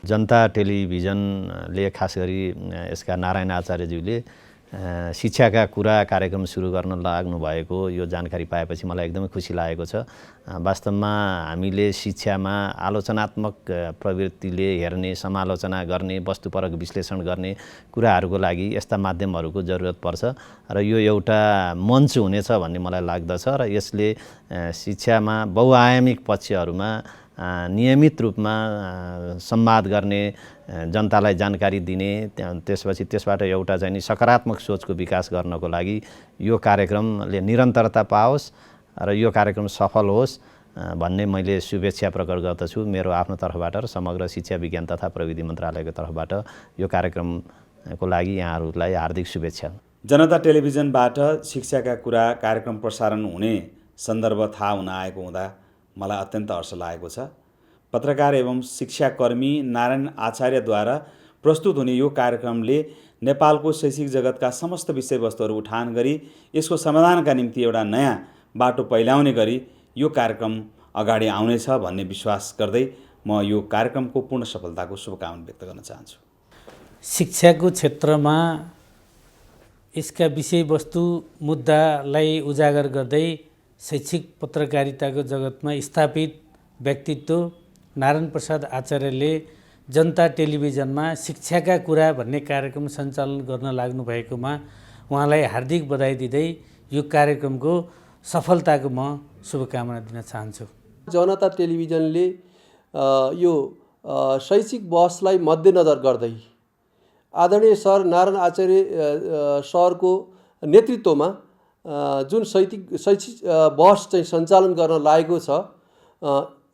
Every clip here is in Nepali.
जनता टेलिभिजनले खास गरी यसका नारायण आचार्यज्यूले शिक्षाका कुरा कार्यक्रम सुरु गर्न लाग्नु भएको यो जानकारी पाएपछि मलाई एकदमै खुसी लागेको छ। वास्तवमा हामीले शिक्षामा आलोचनात्मक प्रवृत्तिले हेर्ने, समालोचना गर्ने, वस्तुपरक विश्लेषण गर्ने कुराहरूको लागि यस्ता माध्यमहरूको जरुरत पर्छ र यो एउटा मञ्च हुनेछ भन्ने मलाई लाग्दछ र यसले शिक्षामा बहुआयामिक पक्षहरूमा नियमित रूपमा संवाद गर्ने, जनतालाई जानकारी दिने, त्यसपछि त्यसबाट एउटा चाहिँ नि सकारात्मक सोचको विकास गर्नको लागि यो कार्यक्रमले निरन्तरता पाओस् र यो कार्यक्रम सफल होस् भन्ने मैले शुभेच्छा प्रकट गर्दछु मेरो आफ्नो तर्फबाट र समग्र शिक्षा विज्ञान तथा प्रविधि मन्त्रालयको तर्फबाट यो कार्यक्रमको लागि यहाँहरूलाई हार्दिक शुभेच्छा। जनता टेलिभिजनबाट शिक्षाका कुरा कार्यक्रम प्रसारण हुने सन्दर्भ थाहा हुन आएको हुँदा मलाई अत्यन्त हर्ष लागेको छ। पत्रकार एवं शिक्षाकर्मी नारायण आचार्यद्वारा प्रस्तुत हुने यो कार्यक्रमले नेपालको शैक्षिक जगतका समस्त विषयवस्तुहरू उठान गरी यसको समाधानका निम्ति एउटा नयाँ बाटो पहिल्याउने गरी यो कार्यक्रम अगाडि आउनेछ भन्ने विश्वास गर्दै म यो कार्यक्रमको पूर्ण सफलताको शुभकामना व्यक्त गर्न चाहन्छु। शिक्षाको क्षेत्रमा यसका विषयवस्तु मुद्दालाई उजागर गर्दै शैक्षिक पत्रकारिताको जगतमा स्थापित व्यक्तित्व नारायण प्रसाद आचार्यले जनता टेलिभिजनमा शिक्षाका कुरा भन्ने कार्यक्रम सञ्चालन गर्न लाग्नु भएकोमा उहाँलाई हार्दिक बधाई दिँदै यो कार्यक्रमको सफलताको म शुभकामना दिन चाहन्छु। जनता टेलिभिजनले यो शैक्षिक बहसलाई मध्यनजर गर्दै आदरणीय सर नारायण आचार्य सरको नेतृत्वमा जुन शैक्षिक बहस चाहिँ सञ्चालन गर्न लागेको छ,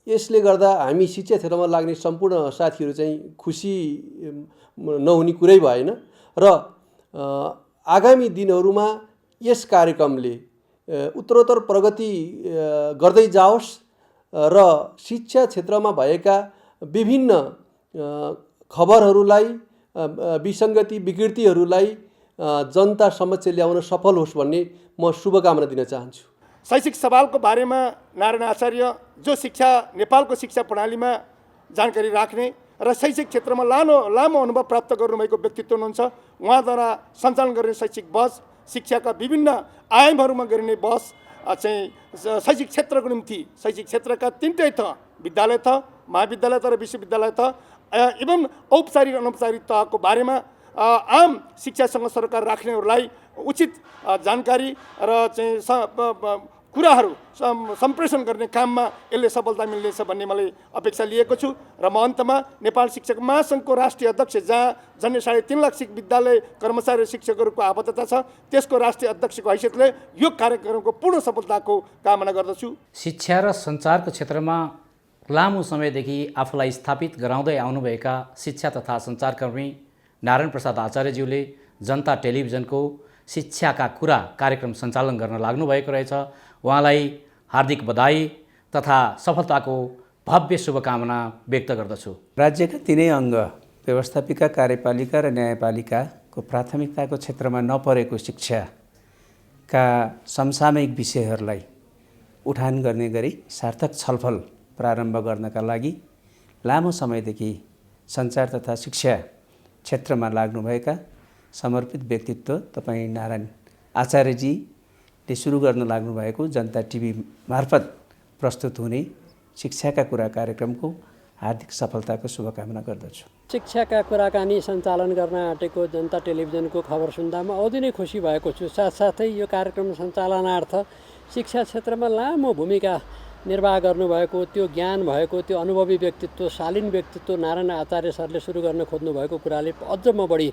यसले गर्दा हामी शिक्षा क्षेत्रमा लाग्ने सम्पूर्ण साथीहरू चाहिँ खुसी नहुने कुरै भएन र आगामी दिनहरूमा यस कार्यक्रमले उत्तरोत्तर प्रगति गर्दै जाओस् र शिक्षा क्षेत्रमा भएका विभिन्न खबरहरूलाई, विसङ्गति विकृतिहरूलाई जनता समक्ष ल्याउन सफल होस् भन्ने म शुभकामना दिन चाहन्छु। शैक्षिक सवालको बारेमा नारायण आचार्य जो नेपालको शिक्षा प्रणालीमा जानकारी राख्ने र शैक्षिक क्षेत्रमा लामो अनुभव प्राप्त गर्नुभएको व्यक्तित्व हुनुहुन्छ। उहाँद्वारा सञ्चालन गर्ने शैक्षिक बहस, शिक्षाका विभिन्न आयामहरूमा गरिने बहस चाहिँ शैक्षिक क्षेत्रको निम्ति शैक्षिक क्षेत्रका तीनटै थर विद्यालय थर, महाविद्यालय थर र विश्वविद्यालय थर एवं औपचारिक अनौपचारिक तहको बारेमा आम शिक्षासँग सरकार राख्नेहरूलाई उचित जानकारी र चाहिँ कुराहरू सम्प्रेषण गर्ने काममा यसले सफलता मिल्नेछ भन्ने मैले अपेक्षा लिएको छु र म अन्तमा नेपाल शिक्षक महासङ्घको राष्ट्रिय अध्यक्ष जहाँ झन्डै 3.5 लाख विद्यालय कर्मचारी शिक्षकहरूको आबद्धता छ, त्यसको राष्ट्रिय अध्यक्षको हैसियतले यो कार्यक्रमको पूर्ण सफलताको कामना गर्दछु। शिक्षा र सञ्चारको क्षेत्रमा लामो समयदेखि आफूलाई स्थापित गराउँदै आउनुभएका शिक्षा तथा सञ्चारकर्मी नारायण प्रसाद आचार्यज्यूले जनता टेलिभिजनको शिक्षाका कुरा कार्यक्रम सञ्चालन गर्न लाग्नुभएको रहेछ। उहाँलाई हार्दिक बधाई तथा सफलताको भव्य शुभकामना व्यक्त गर्दछु। राज्यका तीनै अङ्ग व्यवस्थापिका, कार्यपालिका र न्यायपालिकाको प्राथमिकताको क्षेत्रमा नपरेको शिक्षाका समसामयिक विषयहरूलाई उठान गर्ने गरी सार्थक छलफल प्रारम्भ गर्नका लागि लामो समयदेखि सञ्चार तथा शिक्षा क्षेत्रमा लाग्नुभएका समर्पित व्यक्तित्व तपाईँ नारायण आचार्यजीले सुरु गर्न लाग्नुभएको जनता टिभी मार्फत प्रस्तुत हुने शिक्षाका कुरा कार्यक्रमको हार्दिक सफलताको शुभकामना गर्दछु। शिक्षाका कुराकानी सञ्चालन गर्न आँटेको जनता टेलिभिजनको खबर सुन्दा म अति नै खुसी भएको छु। साथसाथै यो कार्यक्रम सञ्चालनार्थ शिक्षा क्षेत्रमा लामो भूमिका निर्वाह गर्नुभएको, त्यो ज्ञान भएको, त्यो अनुभवी व्यक्तित्व, शालीन व्यक्तित्व नारायण आचार्य सरले सुरु गर्न खोज्नु भएको कुराले अझ म बढी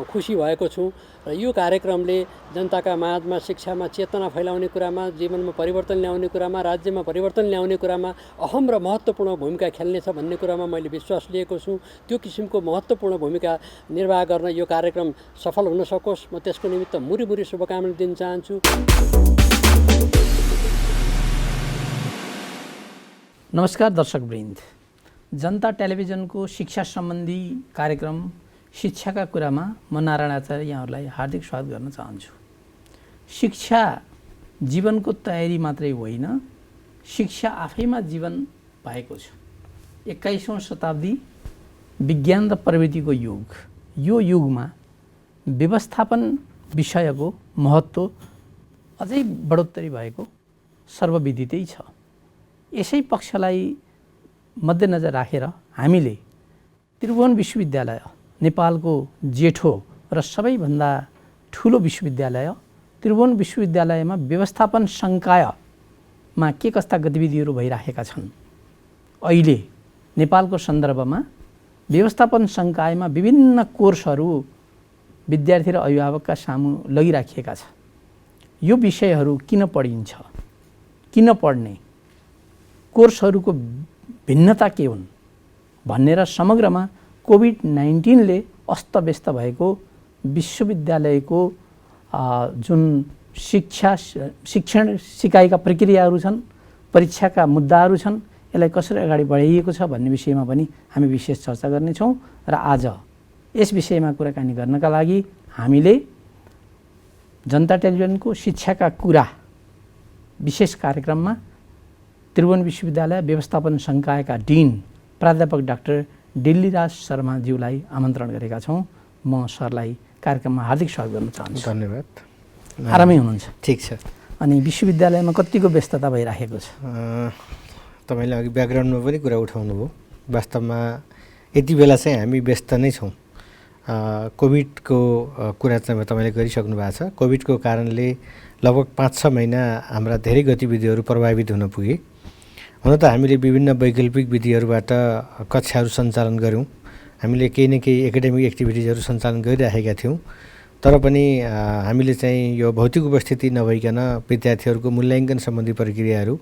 खुसी भएको छु र यो कार्यक्रमले जनताका माझमा शिक्षामा चेतना फैलाउने कुरामा, जीवनमा परिवर्तन ल्याउने कुरामा, राज्यमा परिवर्तन ल्याउने कुरामा अहम र महत्त्वपूर्ण भूमिका खेल्नेछ भन्ने कुरामा मैले विश्वास लिएको छु। त्यो किसिमको महत्त्वपूर्ण भूमिका निर्वाह गर्न यो कार्यक्रम सफल हुन सकोस्, म त्यसको निमित्त मुरी शुभकामना दिन चाहन्छु। नमस्कार दर्शकवृन्द, जनता टेलिभिजनको शिक्षा सम्बन्धी कार्यक्रम शिक्षाका कुरामा म नारायण आचार्य यहाँहरूलाई हार्दिक स्वागत गर्न चाहन्छु। शिक्षा जीवनको तयारी मात्रै होइन, शिक्षा आफैमा जीवन भएको छ। 21औं शताब्दी विज्ञान र प्रविधिको युग, यो युगमा व्यवस्थापन विषयको महत्त्व अझै बढोत्तरी भएको सर्वविदितै छ। यसै पक्षलाई मध्यनजर राखेर हामीले त्रिभुवन विश्वविद्यालय, नेपालको जेठो र सबैभन्दा ठुलो विश्वविद्यालय त्रिभुवन विश्वविद्यालयमा व्यवस्थापन संकायमा के कस्ता गतिविधिहरू भइरहेका छन्, अहिले नेपालको सन्दर्भमा व्यवस्थापन संकायमा विभिन्न कोर्सहरू विद्यार्थी र अभिभावकका सामु लगिराखिएका छ। यो विषयहरू किन पढिन्छ, किन पढ्ने, कोर्सहरूको भिन्नता के हुन् भनेर समग्रमा कोभिड-19ले अस्तव्यस्त भएको विश्वविद्यालयको जुन शिक्षण सिकाइका प्रक्रियाहरू छन्, परीक्षाका मुद्दाहरू छन्, यसलाई कसरी अगाडि बढाइएको छ भन्ने विषयमा पनि हामी विशेष चर्चा गर्नेछौँ। र आज यस विषयमा कुराकानी गर्नका लागि हामीले जनता टेलिभिजनको शिक्षाका कुरा विशेष कार्यक्रममा त्रिभुवन विश्वविद्यालय व्यवस्थापन संकायका डिन प्राध्यापक डाक्टर डिल्लीराज शर्माज्यूलाई आमन्त्रण गरेका छौँ। म सरलाई कार्यक्रममा हार्दिक स्वागत गर्न चाहन्छु। धन्यवाद। आरामै हुनुहुन्छ? ठिक छ। अनि विश्वविद्यालयमा कतिको व्यस्तता भइराखेको छ? तपाईँले अघि ब्याकग्राउन्डमा पनि कुरा उठाउनु भयो। वास्तवमा यति बेला चाहिँ हामी व्यस्त नै छौँ। कोभिडको कुरा चाहिँ तपाईँले गरिसक्नु भएको छ। कोभिडको कारणले लगभग 5-6 महिना हाम्रा धेरै गतिविधिहरू प्रभावित हुन पुगे। हुन त हामीले विभिन्न वैकल्पिक विधिहरूबाट कक्षाहरू सञ्चालन गऱ्यौँ, हामीले केही न केही एकाडेमिक एक्टिभिटिजहरू सञ्चालन गरिराखेका थियौँ। तर पनि हामीले चाहिँ यो भौतिक उपस्थिति नभइकन विद्यार्थीहरूको मूल्याङ्कन सम्बन्धी प्रक्रियाहरू,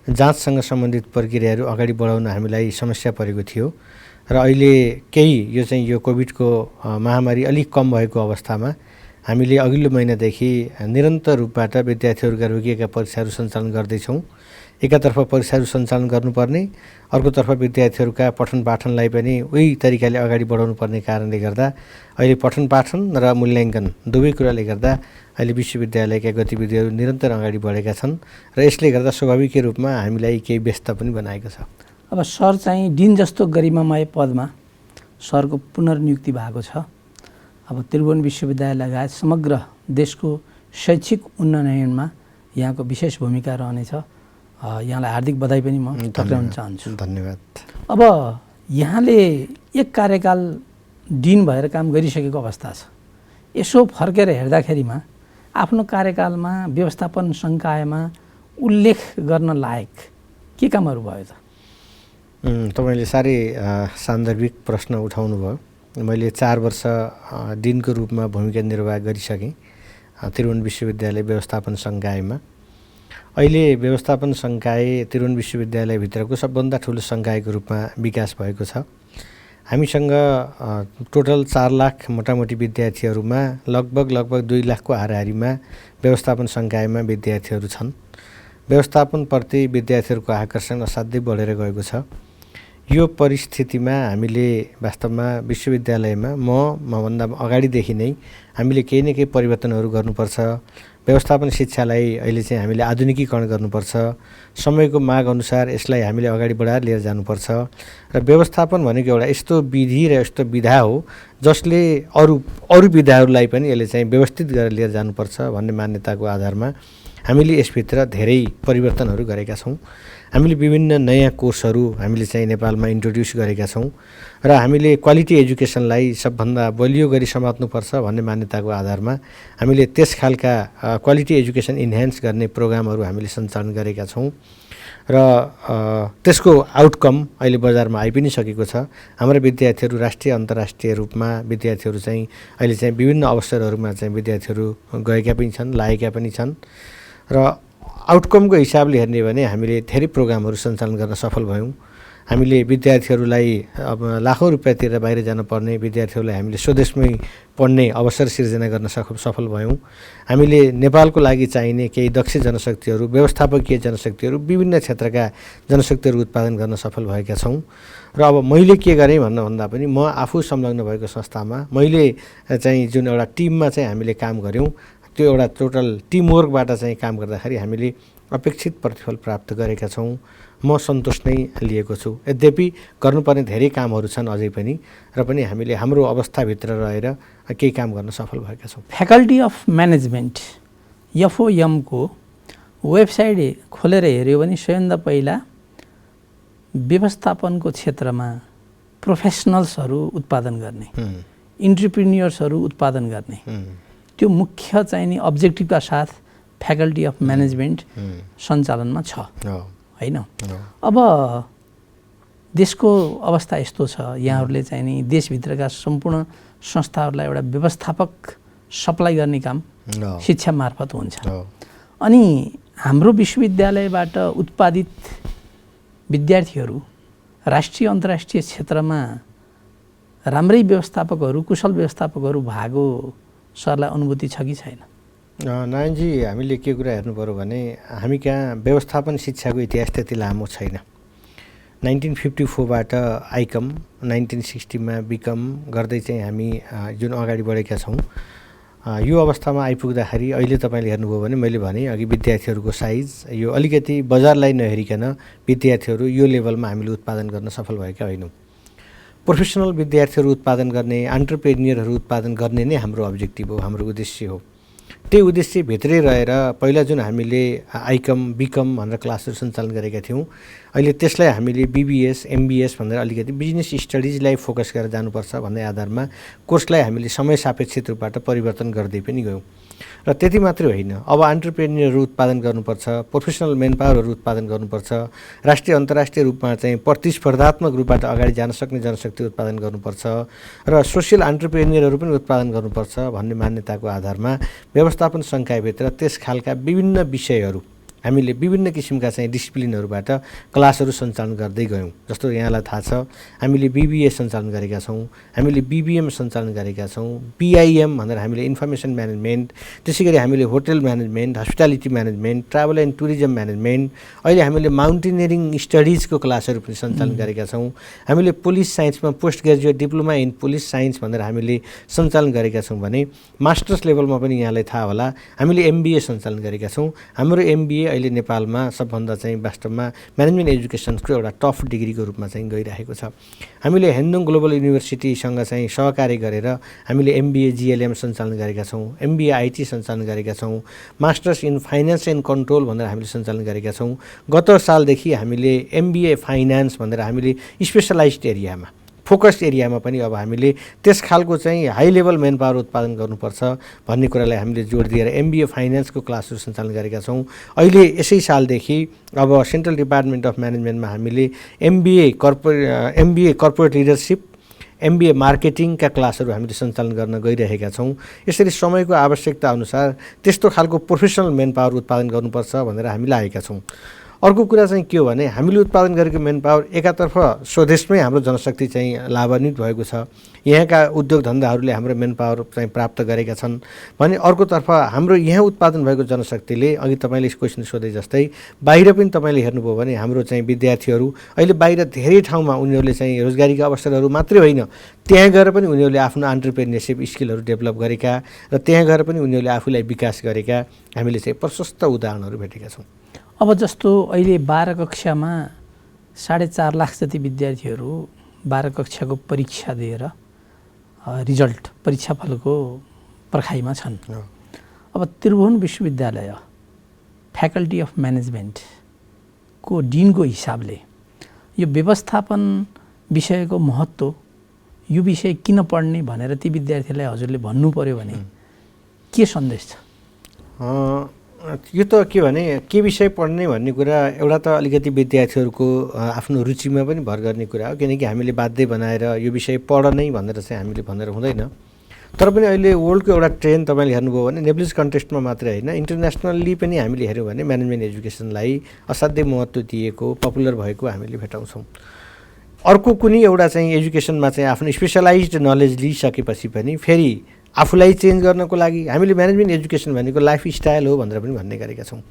जाँचसँग सम्बन्धित प्रक्रियाहरू अगाडि बढाउन हामीलाई समस्या परेको थियो। र अहिले केही यो कोभिडको महामारी अलिक कम भएको अवस्थामा हामीले अघिल्लो महिनादेखि निरन्तर रूपबाट विद्यार्थीहरूका रोकिएका परीक्षाहरू सञ्चालन गर्दैछौँ। एकातर्फ परीक्षाहरू सञ्चालन गर्नुपर्ने, अर्कोतर्फ विद्यार्थीहरूका पठन पाठनलाई पनि उही तरिकाले अगाडि बढाउनु पर्ने कारणले गर्दा अहिले पठन पाठन र मूल्याङ्कन दुवै कुराले गर्दा अहिले विश्वविद्यालयका गतिविधिहरू निरन्तर अगाडि बढेका छन् र यसले गर्दा स्वाभाविक रूपमा हामीलाई केही व्यस्त पनि बनाएको छ। अब सर चाहिँ डिन जस्तो गरिमामय पदमा सरको पुनर्नियुक्ति भएको छ। अब त्रिभुवन विश्वविद्यालय लगायत समग्र देशको शैक्षिक उन्नयनमा यहाँको विशेष भूमिका रहनेछ। यहाँलाई हार्दिक बधाई पनि म टक्राउन चाहन्छु। धन्यवाद। अब यहाँले एक कार्यकाल डिन भएर काम गरिसकेको अवस्था छ। यसो फर्केर हेर्दाखेरिमा आफ्नो कार्यकालमा व्यवस्थापन संकायमा उल्लेख गर्न लायक के कामहरू भयो त? तपाईँले साह्रै सान्दर्भिक प्रश्न उठाउनु भयो। मैले 4 वर्ष डिनको रूपमा भूमिका निर्वाह गरिसकेँ त्रिभुवन विश्वविद्यालय व्यवस्थापन संकायमा। अहिले व्यवस्थापन संकाय त्रिभुवन विश्वविद्यालयभित्रको सबभन्दा ठुलो संकायको रूपमा विकास भएको छ। हामीसँग टोटल 4 लाख मोटामोटी विद्यार्थीहरूमा लगभग 2 लाखको हाराहारीमा व्यवस्थापन संकायमा विद्यार्थीहरू छन्। व्यवस्थापनप्रति विद्यार्थीहरूको आकर्षण असाध्यै बढेर गएको छ। यो परिस्थितिमा हामीले वास्तवमा विश्वविद्यालयमा मभन्दा अगाडिदेखि नै हामीले केही न केही परिवर्तनहरू गर्नुपर्छ। व्यवस्थापन शिक्षालाई अहिले चाहिँ हामीले आधुनिकीकरण गर्नुपर्छ। समयको माग अनुसार यसलाई हामीले अगाडि बढाएर लिएर जानुपर्छ। र व्यवस्थापन भनेको एउटा यस्तो विधि र यस्तो विधा हो जसले अरू विधाहरूलाई पनि यसले चाहिँ व्यवस्थित गरेर लिएर जानुपर्छ भन्ने मान्यताको आधारमा हामीले यसभित्र धेरै परिवर्तनहरू गरेका छौँ। हामीले विभिन्न नयाँ कोर्सहरू हामीले चाहिँ नेपालमा इन्ट्रोड्युस गरेका छौँ र हामीले क्वालिटी एजुकेसनलाई सबभन्दा बलियो गरी समात्नुपर्छ भन्ने मान्यताको आधारमा हामीले त्यस खालका क्वालिटी एजुकेसन इन्हान्स गर्ने प्रोग्रामहरू हामीले सञ्चालन गरेका छौँ र त्यसको आउटकम अहिले बजारमा आइ पनि सकेको छ। हाम्रो विद्यार्थीहरू राष्ट्रिय अन्तर्राष्ट्रिय रूपमा विद्यार्थीहरू चाहिँ अहिले चाहिँ विभिन्न अवसरहरूमा चाहिँ विद्यार्थीहरू गएका पनि छन्, लागेका पनि छन् र आउटकमको हिसाबले हेर्ने भने हामीले धेरै प्रोग्रामहरू सञ्चालन गर्न सफल भयौँ। हामीले विद्यार्थीहरूलाई अब लाखौँ रुपियाँ तिरेर बाहिर जानुपर्ने विद्यार्थीहरूलाई हामीले स्वदेशमै पढ्ने अवसर सिर्जना गर्न सफल भयौँ। हामीले नेपालको लागि चाहिने केही दक्ष जनशक्तिहरू, व्यवस्थापकीय जनशक्तिहरू, विभिन्न क्षेत्रका जनशक्तिहरू उत्पादन गर्न सफल भएका छौँ। र अब मैले के गरेँ भन्दा पनि म आफू संलग्न भएको संस्थामा मैले चाहिँ जुन एउटा टिममा चाहिँ हामीले काम गऱ्यौँ, त्यो एउटा टोटल टिमवर्कबाट चाहिँ काम गर्दाखेरि हामीले अपेक्षित प्रतिफल प्राप्त गरेका छौँ। म सन्तोष नै लिएको छु। यद्यपि गर्नुपर्ने धेरै कामहरू छन् अझै पनि, र पनि हामीले हाम्रो अवस्थाभित्र रहेर केही काम गर्न सफल भएका छौँ। फ्याकल्टी अफ म्यानेजमेन्ट एफओएमको वेबसाइट खोलेर हेऱ्यो भने सबैभन्दा पहिला व्यवस्थापनको क्षेत्रमा प्रोफेसनल्सहरू उत्पादन गर्ने, इन्टरप्रिन्युर्सहरू उत्पादन गर्ने, त्यो मुख्य चाहिँ नि अब्जेक्टिभका साथ फ्याकल्टी अफ म्यानेजमेन्ट सञ्चालनमा छ होइन। अब देशको अवस्था यस्तो छ, यहाँहरूले चाहिँ नि देशभित्रका सम्पूर्ण संस्थाहरूलाई एउटा व्यवस्थापक सप्लाई गर्ने काम शिक्षा मार्फत हुन्छ। अनि हाम्रो विश्वविद्यालयबाट उत्पादित विद्यार्थीहरू राष्ट्रिय अन्तर्राष्ट्रिय क्षेत्रमा राम्रै व्यवस्थापकहरू, कुशल व्यवस्थापकहरू भएको सरलाई अनुभूति छ कि छैन? नारायणजी, हामीले के कुरा हेर्नु पर्यो भने हामी कहाँ व्यवस्थापन शिक्षाको इतिहास त्यति लामो छैन। 1954बाट आइकम, 1960मा बिकम गर्दै चाहिँ हामी जुन अगाडि बढेका छौँ, यो अवस्थामा आइपुग्दाखेरि अहिले तपाईँले हेर्नुभयो भने मैले भने अघि विद्यार्थीहरूको साइज यो अलिकति बजारलाई नहेरिकन विद्यार्थीहरू यो लेभलमा हामीले उत्पादन गर्न सफल भएका होइनौँ। प्रोफेसनल विद्यार्थीहरू उत्पादन गर्ने, एन्टरप्रेन्युरहरू उत्पादन गर्ने नै हाम्रो अब्जेक्टिभ हो, हाम्रो उद्देश्य हो। त्यही उद्देश्यभित्रै रहेर पहिला जुन हामीले आइकम बिकम भनेर क्लासहरू सञ्चालन गरेका थियौँ, अहिले त्यसलाई हामीले बिबिएस एमबिएस भनेर अलिकति बिजनेस स्टडिजलाई फोकस गरेर जानुपर्छ भन्ने आधारमा कोर्सलाई हामीले समय सापेक्षित रूपबाट परिवर्तन गर्दै पनि गयौँ। र त्यति मात्रै होइन, अब एन्टरप्रेन्युरहरू उत्पादन गर्नुपर्छ, प्रोफेसनल मेन पावरहरू उत्पादन गर्नुपर्छ, राष्ट्रिय अन्तर्राष्ट्रिय रूपमा चाहिँ प्रतिस्पर्धात्मक रूपबाट अगाडि जान सक्ने जनशक्ति उत्पादन गर्नुपर्छ र सोसियल एन्टरप्रेन्युरहरू पनि उत्पादन गर्नुपर्छ भन्ने मान्यताको आधारमा व्यवस्थापन संकायभित्र त्यस खालका विभिन्न विषयहरू हामीले विभिन्न किसिमका चाहिँ डिसिप्लिनहरूबाट क्लासहरू सञ्चालन गर्दै गयौँ। जस्तो यहाँलाई थाहा छ, हामीले बिबिए सञ्चालन गरेका छौँ, हामीले बिबिएम सञ्चालन गरेका छौँ, बिआइएम भनेर हामीले इन्फर्मेसन म्यानेजमेन्ट, त्यसै गरी हामीले hotel management, hospitality management, travel and tourism management, अहिले हामीले माउन्टेनियरिङ स्टडिजको क्लासहरू पनि सञ्चालन गरेका छौँ। हामीले पुलिस साइन्समा post graduate diploma in police science भनेर हामीले सञ्चालन गरेका छौँ भने मास्टर्स लेभलमा पनि यहाँलाई थाहा होला हामीले एमबिए सञ्चालन गरेका छौँ। हाम्रो एमबिए अहिले नेपालमा सबभन्दा चाहिँ वास्तवमा म्यानेजमेन्ट एजुकेसनको एउटा टफ डिग्रीको रूपमा चाहिँ गइरहेको छ। हामीले हेन्दोङ ग्लोबल युनिभर्सिटीसँग चाहिँ सहकार्य गरेर हामीले एमबिए जिएलएम सञ्चालन गरेका छौँ, एमबिए आइटी सञ्चालन गरेका छौँ, masters in finance and control भनेर हामीले सञ्चालन गरेका छौँ। गत सालदेखि हामीले एमबिए फाइनान्स भनेर हामीले स्पेसलाइज्ड एरियामा, फोकस्ड एरियामा पनि अब हामीले त्यस खालको चाहिँ हाई लेभल मेन पावर उत्पादन गर्नुपर्छ भन्ने कुरालाई हामीले जोड दिएर एमबिए फाइनेन्सको क्लासहरू सञ्चालन गरेका छौँ। अहिले यसै सालदेखि अब सेन्ट्रल डिपार्टमेन्ट अफ म्यानेजमेन्टमा हामीले एमबिए कर्पोरेट लिडरसिप, एमबिए मार्केटिङका क्लासहरू हामीले सञ्चालन गर्न गइरहेका छौँ। यसरी समयको आवश्यकता अनुसार त्यस्तो खालको प्रोफेसनल मेन पावर उत्पादन गर्नुपर्छ भनेर हामी लागेका छौँ। अर्को कुरा चाहिँ के हो भने हामीले उत्पादन गरेको मेन पावर एकातर्फ स्वदेशमै हाम्रो जनशक्ति चाहिँ लाभान्वित भएको छ, यहाँका उद्योग धन्दाहरूले हाम्रो मेन पावर चाहिँ प्राप्त गरेका छन् भने अर्कोतर्फ हाम्रो यहाँ उत्पादन भएको जनशक्तिले अघि तपाईँले क्वेसन सोधे जस्तै बाहिर पनि तपाईँले हेर्नुभयो भने हाम्रो चाहिँ विद्यार्थीहरू अहिले बाहिर धेरै ठाउँमा उनीहरूले चाहिँ रोजगारीका अवसरहरू मात्रै होइन, त्यहाँ गएर पनि उनीहरूले आफ्नो एन्टरप्रेन्योरसिप स्किलहरू डेभलप गरेका र त्यहाँ गएर पनि उनीहरूले आफूलाई विकास गरेका हामीले चाहिँ प्रशस्त उदाहरणहरू भेटेका छौँ। अब जस्तो अहिले 12 कक्षामा 4.5 लाख जति विद्यार्थीहरू 12 कक्षाको परीक्षा दिएर रिजल्ट परीक्षाफलको पर्खाइमा छन्। अब त्रिभुवन विश्वविद्यालय फ्याकल्टी अफ म्यानेजमेन्टको डिनको हिसाबले यो व्यवस्थापन विषयको महत्त्व, यो विषय किन पढ्ने भनेर ती विद्यार्थीलाई हजुरले भन्नु पर्यो भने के सन्देश छ? यो त के भने के विषय पढ्ने भन्ने कुरा एउटा त अलिकति विद्यार्थीहरूको आफ्नो रुचिमा पनि भर गर्ने कुरा हो, किनकि हामीले बाध्य बनाएर यो विषय पढ नै भनेर चाहिँ हामीले भनेर हुँदैन। तर पनि अहिले वर्ल्डको एउटा ट्रेन्ड तपाईँले हेर्नुभयो भने नेब्लिज कन्टेस्टमा मात्रै होइन, इन्टरनेसनल्ली पनि हामीले हेऱ्यौँ भने म्यानेजमेन्ट एजुकेसनलाई असाध्यै महत्त्व दिएको, पपुलर भएको हामीले भेटाउँछौँ। अर्को कुनै एउटा चाहिँ एजुकेसनमा चाहिँ आफ्नो स्पेसलाइज्ड नलेज लिइसकेपछि पनि फेरि आफूलाई चेन्ज गर्नको लागि हामीले म्यानेजमेन्ट एजुकेसन भनेको लाइफ स्टाइल हो भनेर पनि भन्ने गरेका छौँ।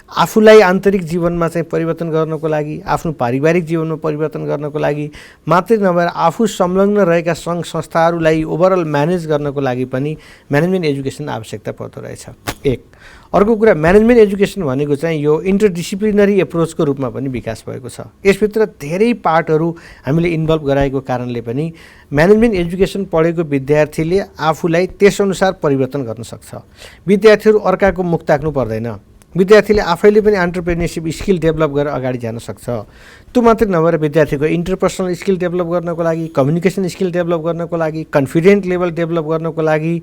आफूलाई आन्तरिक जीवनमा चाहिँ परिवर्तन गर्नको लागि, आफ्नो पारिवारिक जीवनमा परिवर्तन गर्नको लागि मात्रै नभएर आफू संलग्न रहेका सङ्घ संस्थाहरूलाई ओभरअल म्यानेज गर्नको लागि पनि म्यानेजमेन्ट एजुकेसन आवश्यकता पर्दो रहेछ। एक अर्को कुरा, म्यानेजमेन्ट एजुकेसन भनेको चाहिँ यो इन्टरडिसिप्लिनरी एप्रोचको रूपमा पनि विकास भएको छ। यसभित्र धेरै पार्टहरू हामीले इन्भल्भ गराएको कारणले पनि म्यानेजमेन्ट एजुकेसन पढेको विद्यार्थीले आफूलाई त्यसअनुसार परिवर्तन गर्न सक्छ। विद्यार्थीहरू अर्काको मुख ताक्नु पर्दैन। विद्यार्थीले आफैले पनि एन्टरप्रेन्योरसिप स्किल डेभलप गरेर अगाडि जान सक्छ। त्यो मात्रै नभएर विद्यार्थीको इन्टरपर्सनल स्किल डेभलप गर्नको लागि, कम्युनिकेसन स्किल डेभलप गर्नको लागि, कन्फिडेन्ट लेभल डेभलप गर्नको लागि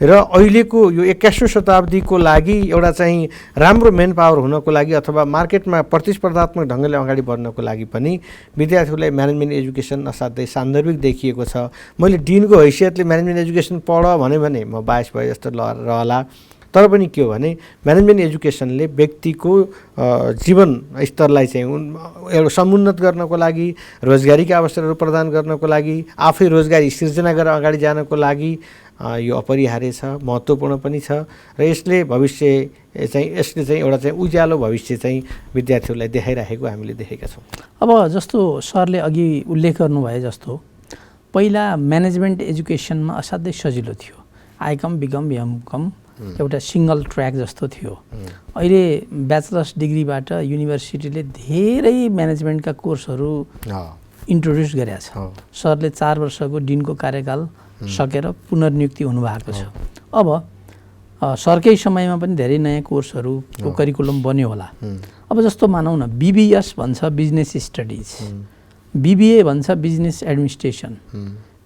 र अहिलेको यो 21औं शताब्दीको लागि एउटा चाहिँ राम्रो मेन पावर हुनको लागि अथवा मार्केटमा प्रतिस्पर्धात्मक ढङ्गले अगाडि बढ्नको लागि पनि विद्यार्थीहरूलाई म्यानेजमेन्ट एजुकेसन असाध्यै सान्दर्भिक देखिएको छ। मैले डिनको हैसियतले म्यानेजमेन्ट एजुकेसन पढ भने म बायस भए जस्तो रहला। तर पनि के हो भने म्यानेजमेन्ट एजुकेसनले व्यक्तिको जीवन स्तरलाई चाहिँ एउटा समुन्नत गर्नको लागि, रोजगारीका अवसरहरू प्रदान गर्नको लागि, आफै रोजगारी सिर्जना गरेर अगाडि जानको लागि यो अपरिहार्य छ, महत्त्वपूर्ण पनि छ र यसले चाहिँ एउटा चाहिँ उज्यालो भविष्य चाहिँ विद्यार्थीहरूलाई देखाइराखेको हामीले देखेका छौँ। अब जस्तो सरले अघि उल्लेख गर्नुभए जस्तो पहिला म्यानेजमेन्ट एजुकेसनमा असाध्यै सजिलो थियो। आइकम बिकम एमकम एउटा सिङ्गल ट्र्याक जस्तो थियो। अहिले ब्याचलर्स डिग्रीबाट युनिभर्सिटीले धेरै म्यानेजमेन्टका कोर्सहरू इन्ट्रोड्युस गरेका छ। सरले 4 वर्षको डिनको कार्यकाल सकेर पुनर्नियुक्ति हुनुभएको छ। अब सरकै समयमा पनि धेरै नयाँ कोर्सहरूको करिकुलम बन्यो होला। अब जस्तो मानौँ न, BBS भन्छ बिजनेस स्टडिज, BBA भन्छ बिजनेस एडमिनिस्ट्रेसन,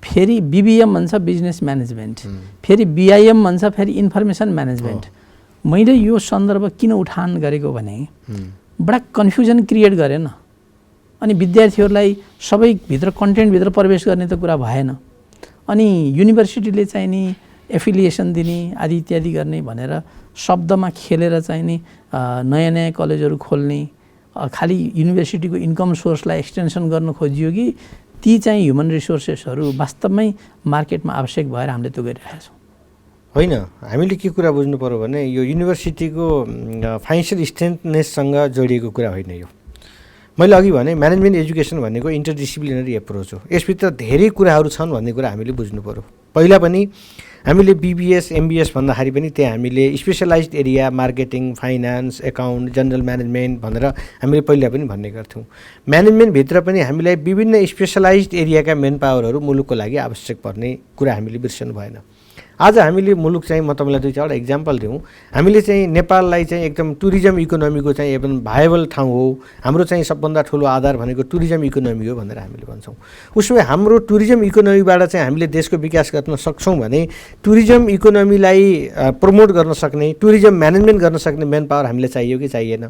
फेरि BBM भन्छ बिजनेस म्यानेजमेन्ट, फेरि BIM भन्छ फेरि इन्फर्मेसन म्यानेजमेन्ट। मैले यो सन्दर्भ किन उठान गरेको भने बडा कन्फ्युजन क्रिएट गरेन अनि विद्यार्थीहरूलाई सबैभित्र कन्टेन्टभित्र प्रवेश गर्ने त कुरा भएन। अनि युनिभर्सिटीले चाहिँ नि एफिलिएसन दिने आदि इत्यादि गर्ने भनेर शब्दमा खेलेर चाहिँ नि नयाँ नयाँ कलेजहरू खोल्ने, खालि युनिभर्सिटीको इन्कम सोर्सलाई एक्सटेन्सन गर्न खोजियो कि ती चाहिँ ह्युमन रिसोर्सेसहरू वास्तवमै मार्केटमा आवश्यक भएर हामीले त्यो गरिरहेका छौँ? होइन, हामीले के कुरा बुझ्नु पर्यो भने यो युनिभर्सिटीको फाइनेन्सियल स्ट्रेन्थनेससँग जोडिएको कुरा होइन। यो मैले अघि भने म्यानेजमेन्ट एजुकेसन भनेको इन्टरडिसिप्लिनरी एप्रोच हो। यसभित्र धेरै कुराहरू छन् भन्ने कुरा हामीले बुझ्नु पर्यो। पहिला पनि हामीले BBS MBS भन्दाखेरि पनि त्यहाँ हामीले specialised area marketing, finance, account, general management भनेर हामीले पहिला पनि भन्ने गर्थ्यौँ। म्यानेजमेन्टभित्र पनि हामीलाई विभिन्न स्पेसलाइज्ड एरियाका मेन पावरहरू मुलुकको लागि आवश्यक पर्ने कुरा हामीले बिर्सनु भएन। आज हामीले मुलुक चाहिँ म तपाईँलाई 2-4 इक्जाम्पल दिउँ। हामीले चाहिँ नेपाललाई चाहिँ एकदम टुरिज्म इकोनोमीको चाहिँ एकदम भाइबल ठाउँ हो, हाम्रो चाहिँ सबभन्दा ठुलो आधार भनेको टुरिज्म इकोनोमी हो भनेर हामीले भन्छौँ। उसो भए हाम्रो टुरिज्म इकोनोमीबाट चाहिँ हामीले देशको विकास गर्न सक्छौँ भने टुरिज्म इकोनोमीलाई प्रमोट गर्न सक्ने, टुरिज्म म्यानेजमेन्ट गर्न सक्ने मेन पावर हामीलाई चाहियो कि चाहिएन?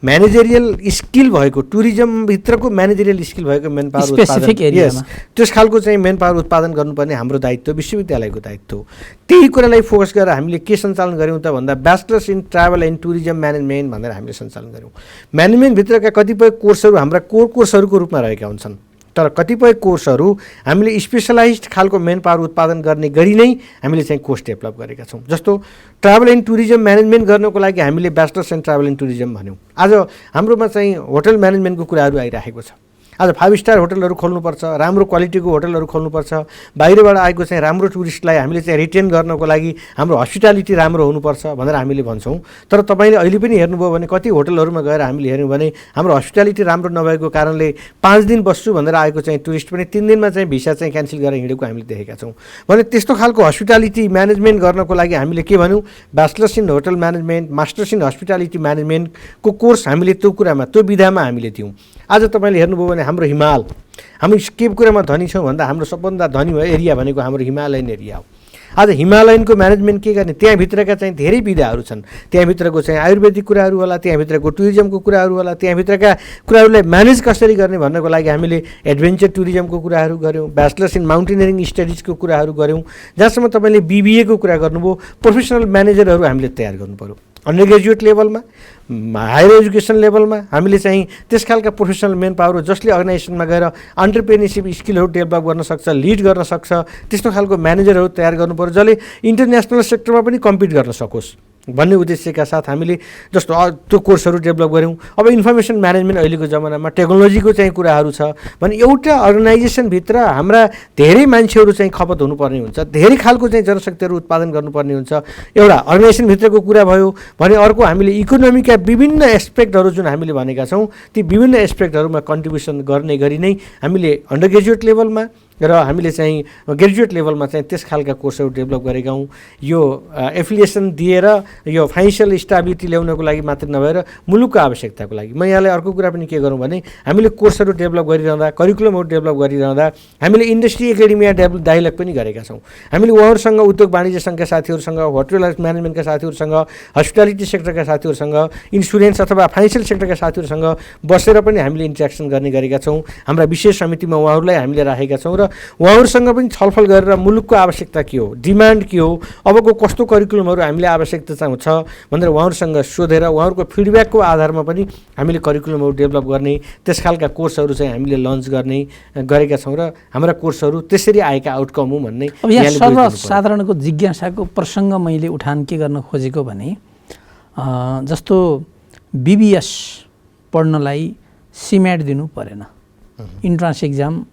म्यानेजरियल स्किल भएको, टुरिज्मभित्रको म्यानेजरियल स्किल भएको मेन पावर उत्पादन, त्यस खालको चाहिँ मेन पावर उत्पादन गर्नुपर्ने हाम्रो दायित्व, विश्वविद्यालयको दायित्व। त्यही कुरालाई फोकस गरेर हामीले के सञ्चालन गऱ्यौँ त भन्दा bachelors in travel and tourism management भनेर हामीले सञ्चालन गऱ्यौँ। म्यानेजमेन्टभित्रका कतिपय कोर्सहरू हाम्रा कोर कोर्सहरूको रूपमा रहेका हुन्छन्, तर कतिपय कोर्सहरू हामीले स्पेसलाइज्ड खालको मेन पावर उत्पादन गर्ने गरी नै हामीले चाहिँ कोर्स डेभलप गरेका छौँ। जस्तो ट्राभल एन्ड टुरिज्म म्यानेजमेन्ट गर्नको लागि हामीले bachelors in travel and tourism भन्यौँ। आज हाम्रोमा चाहिँ होटल म्यानेजमेन्टको कुराहरू आइराखेको छ। आज 5 स्टार होटलहरू खोल्नुपर्छ, राम्रो क्वालिटीको होटलहरू खोल्नुपर्छ, बाहिरबाट आएको चाहिँ राम्रो टुरिस्टलाई हामीले चाहिँ रिटेन गर्नको लागि हाम्रो हस्पिटालिटी राम्रो हुनुपर्छ भनेर हामीले भन्छौँ। तर तपाईँले अहिले पनि हेर्नुभयो भने कति होटलहरूमा गएर हामीले हेऱ्यौँ भने हाम्रो हस्पिटालिटी राम्रो नभएको कारणले 5 दिन बस्छु भनेर आएको चाहिँ टुरिस्ट पनि 3 दिनमा चाहिँ भिसा चाहिँ क्यान्सल गरेर हिँडेको हामीले देखेका छौँ। भने त्यस्तो खालको हस्पिटालिटी म्यानेजमेन्ट गर्नको लागि हामीले के भन्यौँ, bachelors in hotel management, masters in hospitality म्यानेजमेन्टको कोर्स हामीले त्यो कुरामा, त्यो विधामा हामीले दियौँ। आज तपाईँले हेर्नुभयो भने हाम्रो हिमाल, हामी के कुरामा धनी छौँ भन्दा हाम्रो सबभन्दा धनी एरिया भनेको हाम्रो हिमालयन एरिया हो। आज हिमालयनको म्यानेजमेन्ट के गर्ने, त्यहाँभित्रका चाहिँ धेरै विधाहरू छन्। त्यहाँभित्रको चाहिँ आयुर्वेदिक कुराहरू होला, त्यहाँभित्रको टुरिज्मको कुराहरू होला, त्यहाँभित्रका कुराहरूलाई म्यानेज कसरी गर्ने भन्नको लागि हामीले एडभेन्चर टुरिज्मको कुराहरू गऱ्यौँ, ब्याचलर्स इन माउन्टेनियरिङ स्टडिजको कुराहरू गऱ्यौँ। जहाँसम्म तपाईँले BBA को कुरा गर्नुभयो, प्रोफेसनल म्यानेजरहरू हामीले तयार गर्नु पऱ्यो। अन्डर ग्रेजुएट लेभलमा, हायर एजुकेसन लेभलमा हामीले चाहिँ त्यस खालका प्रोफेसनल मेन पावर हो जसले अर्गनाइजेसनमा गएर एन्टरप्रेन्योरसिप स्किलहरू डेभलप गर्न सक्छ, लिड गर्न सक्छ। त्यस्तो खालको म्यानेजरहरू तयार गर्नु पर्यो जसले इन्टरनेसनल सेक्टरमा पनि कम्पिट गर्न सकोस्। भन्ने उद्देश्यका साथ हामीले जस्तो त्यो कोर्सहरू डेभलप गऱ्यौँ। अब इन्फर्मेसन म्यानेजमेन्ट अहिलेको जमानामा टेक्नोलोजीको चाहिँ कुराहरू छ भने एउटा अर्गनाइजेसनभित्र हाम्रा धेरै मान्छेहरू चाहिँ खपत हुनुपर्ने हुन्छ, धेरै खालको चाहिँ जनशक्तिहरू उत्पादन गर्नुपर्ने हुन्छ। एउटा अर्गनाइजेसनभित्रको कुरा भयो भने अर्को हामीले इकोनोमीका विभिन्न एस्पेक्टहरू जुन हामीले भनेका छौँ ती विभिन्न एस्पेक्टहरूमा कन्ट्रिब्युसन गर्ने गरी नै हामीले अन्डर ग्रेजुएट लेभलमा र हामीले चाहिँ ग्रेजुएट लेभलमा चाहिँ त्यस खालका कोर्सहरू डेभलप गरेका हौँ। यो एफिलिएसन दिएर यो फाइनेन्सियल स्टेबिलिटी ल्याउनको लागि मात्र नभएर मुलुकको आवश्यकताको लागि। म यहाँलाई अर्को कुरा पनि के गरौँ भने हामीले कोर्सहरू डेभलप गरिरहँदा, करिकुलमहरू डेभलप गरिरहँदा हामीले इन्डस्ट्री एकाडेमिया डायलग पनि गरेका छौँ। हामीले उहाँहरूसँग उद्योग वाणिज्य सङ्घका साथीहरूसँग, होटल म्यानेजमेन्टका साथीहरूसँग, हस्पिटालिटी सेक्टरका साथीहरूसँग, इन्सुरेन्स अथवा फाइनेन्सियल सेक्टरका साथीहरूसँग बसेर पनि हामीले इन्ट्रेक्सन गर्ने गरेका छौँ। हाम्रा विशेष समितिमा उहाँहरूलाई हामीले राखेका छौँ र उहाँहरूसँग पनि छलफल गरेर मुलुकको आवश्यकता के हो, डिमान्ड के हो, अबको कस्तो करिकुलमहरू हामीले आवश्यकता छ भनेर उहाँहरूसँग सोधेर उहाँहरूको फिडब्याकको आधारमा पनि हामीले करिकुलमहरू डेभलप गर्ने, त्यस खालका कोर्सहरू चाहिँ हामीले लन्च गर्ने गरेका छौँ र हाम्रा कोर्सहरू त्यसरी आएका आउटकम हो भन्ने। अब यहाँ सर्वसाधारणको जिज्ञासाको प्रसङ्ग मैले उठान के गर्न खोजेको भने जस्तो बिबिएस पढ्नलाई सिम्याट दिनु परेन, इन्ट्रान्स एक्जाम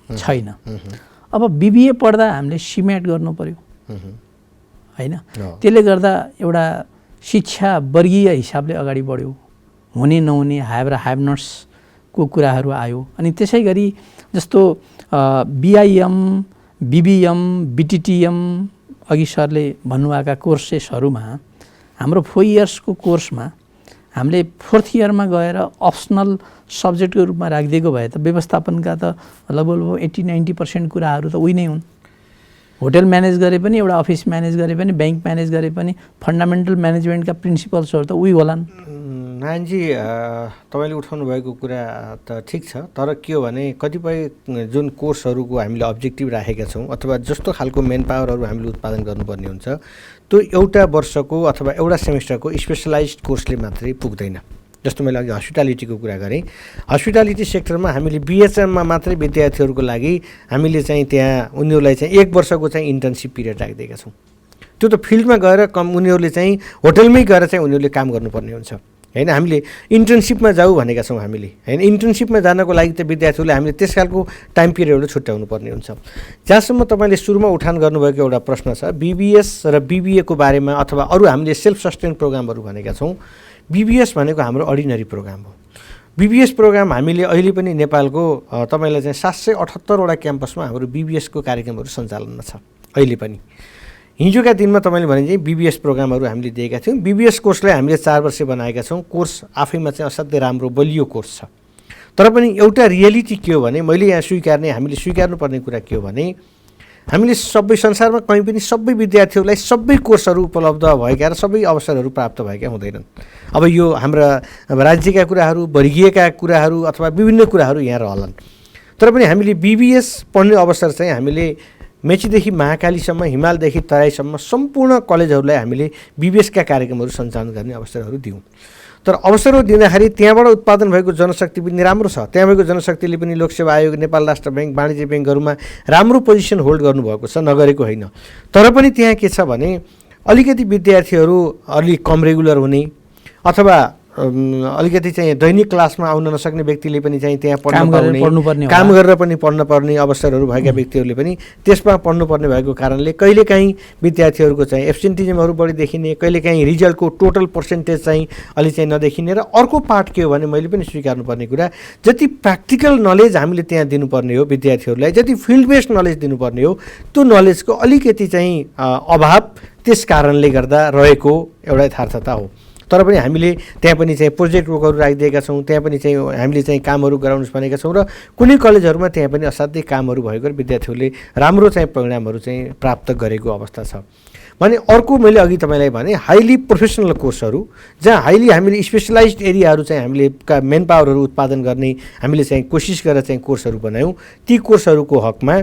छैन। अब बिबिए पढ्दा हामीले सिम्याट गर्नु पर्यो होइन? त्यसले गर्दा एउटा शिक्षा वर्गीय हिसाबले अगाडि बढ्यो, हुने नहुने हाभ र हाभ नट्सको कुराहरू आयो। अनि त्यसै गरी जस्तो बिआइएम, बिबिएम, बिटिटिएम अघि सरले भन्नुभएका कोर्सेसहरूमा हाम्रो 4 इयर्सको कोर्समा हामीले 4th इयरमा गएर अप्सनल सब्जेक्टको रूपमा राखिदिएको भए त व्यवस्थापनका त लगभग 80-90% कुराहरू त उही नै हुन्। होटल म्यानेज गरे पनि, एउटा अफिस म्यानेज गरे पनि, ब्याङ्क म्यानेज गरे पनि फन्डामेन्टल म्यानेजमेन्टका प्रिन्सिपल्सहरू त उही होलान्। नारायणजी, तपाईँले उठाउनु भएको कुरा त ठिक छ, तर के हो भने कतिपय जुन कोर्सहरूको हामीले अब्जेक्टिभ राखेका छौँ अथवा जस्तो खालको मेन पावरहरू हामीले उत्पादन गर्नुपर्ने हुन्छ त्यो एउटा वर्षको अथवा एउटा सेमेस्टरको स्पेसलाइज्ड कोर्सले मात्रै पुग्दैन। जस्तो मैले अघि हस्पिटालिटीको कुरा गरेँ, हस्पिटालिटी सेक्टरमा हामीले बिएचएममा मात्रै विद्यार्थीहरूको लागि हामीले चाहिँ त्यहाँ उनीहरूलाई चाहिँ 1 वर्षको चाहिँ इन्टर्नसिप पिरियड राखिदिएका छौँ। त्यो त फिल्डमा गएर उनीहरूले चाहिँ होटलमै गएर चाहिँ उनीहरूले काम गर्नुपर्ने हुन्छ होइन। हामीले इन्टर्नसिपमा जाऊ भनेका छौँ हामीले होइन। इन्टर्नसिपमा जानको लागि त विद्यार्थीहरूले हामीले त्यस खालको टाइम पिरियडहरू छुट्याउनु पर्ने हुन्छ। जहाँसम्म तपाईँले सुरुमा उठान गर्नुभएको एउटा प्रश्न छ बिबिएस र बिबिएको बारेमा अथवा अरू हामीले सेल्फ सस्टेन प्रोग्रामहरू भनेका छौँ। बिबिएस भनेको हाम्रो अर्डिनरी प्रोग्राम हो। बिबिएस प्रोग्राम हामीले अहिले पनि नेपालको तपाईँलाई चाहिँ 778वटा क्याम्पसमा हाम्रो बिबिएसको कार्यक्रमहरू सञ्चालनमा छ अहिले पनि। हिजोका दिनमा तपाईँले भने चाहिँ बिबिएस प्रोग्रामहरू हामीले दिएका थियौँ। बिबिएस कोर्सलाई हामीले 4 वर्ष बनाएका छौँ। कोर्स आफैमा चाहिँ असाध्यै राम्रो बलियो कोर्स छ। तर पनि एउटा रियालिटी के हो भने मैले यहाँ हामीले स्वीकार्नुपर्ने कुरा के हो भने हामीले सबै संसारमा कहीँ पनि सबै विद्यार्थीहरूलाई सबै कोर्सहरू उपलब्ध भएका र सबै अवसरहरू प्राप्त भएका हुँदैनन्। अब यो हाम्रा राज्यका कुराहरू, वर्गीयका कुराहरू अथवा विभिन्न कुराहरू यहाँ रहलान्। तर पनि हामीले बिबिएस पढ्ने अवसर चाहिँ हामीले मेचीदेखि महाकालीसम्म, हिमालदेखि तराईसम्म सम्पूर्ण कलेजहरूलाई हामीले बिबिएसका कार्यक्रमहरू सञ्चालन गर्ने अवसरहरू दियौँ। तर अवसरहरू दिँदाखेरि त्यहाँबाट उत्पादन भएको जनशक्ति पनि राम्रो छ। त्यहाँ भएको जनशक्तिले पनि लोकसेवा आयोग, नेपाल राष्ट्र ब्याङ्क, वाणिज्य ब्याङ्कहरूमा राम्रो पोजिसन होल्ड गर्नुभएको छ, नगरेको होइन। तर पनि त्यहाँ के छ भने अलिकति विद्यार्थीहरू अलिक कम रेगुलर हुने अथवा अलिकति चाहिँ दैनिक क्लासमा आउन नसक्ने व्यक्तिले पनि चाहिँ त्यहाँ काम गरेर पनि पढ्न पर्ने अवसरहरू भएका व्यक्तिहरूले पनि त्यसमा पढ्नुपर्ने भएको कारणले कहिलेकाहीँ विद्यार्थीहरूको चाहिँ एब्सेन्टिजमहरू बढी देखिने, कहिलेकाहीँ रिजल्टको टोटल पर्सेन्टेज चाहिँ अलि चाहिँ नदेखिने। र अर्को पार्ट के हो भने मैले पनि स्वीकार्नुपर्ने कुरा जति प्र्याक्टिकल नलेज हामीले त्यहाँ दिनुपर्ने हो विद्यार्थीहरूलाई, जति फिल्ड बेस्ड नलेज दिनुपर्ने हो त्यो नलेजको अलिकति चाहिँ अभाव त्यस कारणले गर्दा रहेको एउटा यथार्थता हो। तर पनि हामीले त्यहाँ पनि चाहिँ प्रोजेक्ट वर्कहरू राखिदिएका छौँ। त्यहाँ पनि चाहिँ हामीले चाहिँ कामहरू गराउनुहोस् भनेका छौँ र कुनै कलेजहरूमा त्यहाँ पनि असाध्यै कामहरू भएको विद्यार्थीहरूले राम्रो चाहिँ परिणामहरू चाहिँ प्राप्त गरेको अवस्था छ। भने अर्को मैले अघि तपाईँलाई भने हाइली प्रोफेसनल कोर्सहरू जहाँ हाइली हामीले स्पेसलाइज्ड एरियाहरू चाहिँ हामीले मेन पावरहरू उत्पादन गर्ने हामीले चाहिँ कोसिस गरेर चाहिँ कोर्सहरू बनायौँ। ती कोर्सहरूको हकमा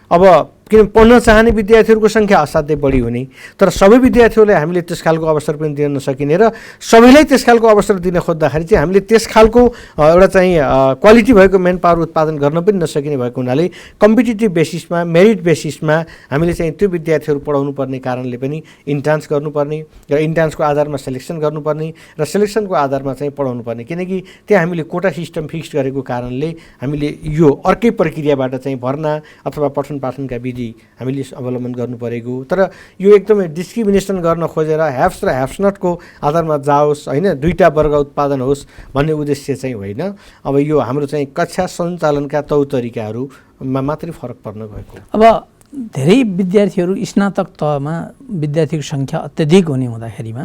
अब किन पढ्न चाहने विद्यार्थीहरूको सङ्ख्या असाध्यै बढी हुने, तर सबै विद्यार्थीहरूलाई हामीले त्यस खालको अवसर पनि दिन नसकिने र सबैलाई त्यस खालको अवसर दिन खोज्दाखेरि चाहिँ हामीले त्यस खालको एउटा चाहिँ क्वालिटी भएको मेन पावर उत्पादन गर्न पनि नसकिने भएको हुनाले कम्पिटिटिभ बेसिसमा, मेरिट बेसिसमा हामीले चाहिँ त्यो विद्यार्थीहरू पढाउनु पर्ने कारणले पनि इन्ट्रान्स गर्नुपर्ने र इन्ट्रान्सको आधारमा सेलेक्सन गर्नुपर्ने र सेलेक्सनको आधारमा चाहिँ पढाउनु पर्ने, किनकि त्यहाँ हामीले कोटा सिस्टम फिक्स गरेको कारणले हामीले यो अर्कै प्रक्रियाबाट चाहिँ भर्ना अथवा पठन पाठनका विधि हामीले अवलम्बन गर्नु परेको। तर यो एकदमै डिस्क्रिमिनेसन गर्न खोजेर ह्याप्स र ह्याप्स नटको आधारमा जाओस् होइन, दुईटा वर्ग उत्पादन होस् भन्ने उद्देश्य चाहिँ होइन। अब यो हाम्रो चाहिँ कक्षा सञ्चालनका तौर-तरिकाहरूमा मात्रै फरक पर्न गएको। अब धेरै विद्यार्थीहरू स्नातक तहमा विद्यार्थीको सङ्ख्या अत्यधिक हुने हुँदाखेरिमा